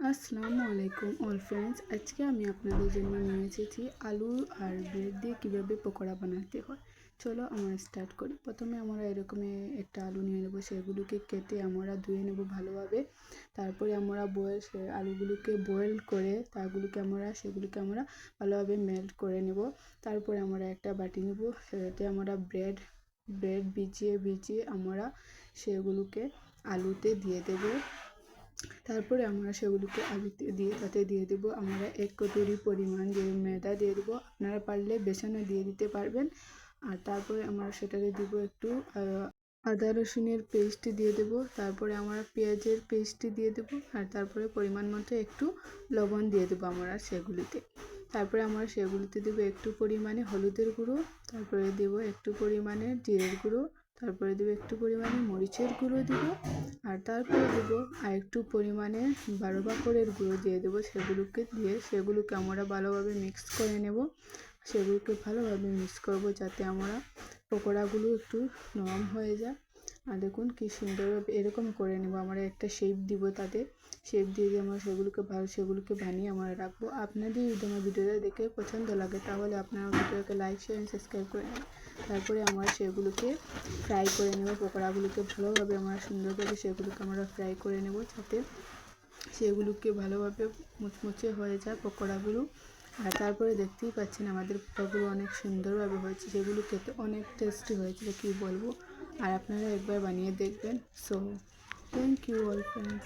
আসসালামু আলাইকুম all friends. আজকে আমি আপনাদের জন্য নিয়ে এসেছি আলু আর ব্রেড দিয়ে কীভাবে পকোড়া বানাতে হয়। চলো আমরা স্টার্ট করি। প্রথমে আমরা এরকম একটা আলু নিয়ে নেব, সেগুলোকে কেটে আমরা ধুয়ে নেব ভালোভাবে। তারপরে আমরা আলুগুলোকে বয়েল করে সেগুলোকে আমরা ভালোভাবে মেল্ট করে নেব। তারপরে আমরা একটা বাটি নেব, সেটাতে আমরা ব্রেড ভিজিয়ে আমরা সেগুলোকে আলুতে দিয়ে দেব। তারপরে আমরা সেগুলোকে আলুতে দিয়ে দেবো আমরা 1 কটুরি পরিমাণ যে ময়দা দিয়ে দেবো। আপনারা পারলে বেসনও দিয়ে দিতে পারবেন। আর তারপরে আমরা সেটাকে দিব একটু আদা রসুনের পেস্ট দিয়ে দেব। তারপরে আমরা পেঁয়াজের পেস্ট দিয়ে দেব। আর তারপরে পরিমাণ মতো একটু লবণ দিয়ে দেবো আমরা সেগুলিতে। তারপরে আমরা সেগুলিতে দেবো একটু পরিমাণে হলুদের গুঁড়ো, তারপরে দেব একটু পরিমাণে জিরের গুঁড়ো, তারপরে দেবো একটু পরিমাণে মরিচের গুঁড়ো দিব। আর তারপরে দেবো আর একটু পরিমাণে 12 বাকরের গুঁড়ো দিয়ে দেবো। সেগুলোকে আমরা ভালোভাবে মিক্স করে নেব। সেগুলোকে ভালোভাবে মিক্স করব যাতে আমরা পকোড়াগুলো একটু নরম হয়ে যায়। আর দেখুন কি সুন্দরভাবে এরকম করে নেব। আমরা একটা শেপ দিব, তাতে শেপ দিয়ে আমরা সেগুলোকে বানিয়ে আমরা রাখবো। আপনাদের যদি আমার ভিডিওটা দেখে পছন্দ লাগে তাহলে আপনারা ভিডিওকে লাইক শেয়ার এবং সাবস্ক্রাইব করে নেন। তারপরে আমরা সেগুলোকে ফ্রাই করে নেব। পকোড়াগুলোকে ভালোভাবে সুন্দরভাবে সেগুলোকে আমরা ফ্রাই করে নেব, যাতে সেগুলোকে ভালোভাবে মুচমুচে হয়ে যায় পকোড়াগুলো। আর তারপরে দেখতেই পাচ্ছেন আমাদের পকোড়াগুলো অনেক সুন্দরভাবে হয়েছে, সেগুলো খেতে অনেক টেস্টি হয়েছিল, কী বলবো। আর আপনারা একবার বানিয়ে দেখবেন। So thank you all friends.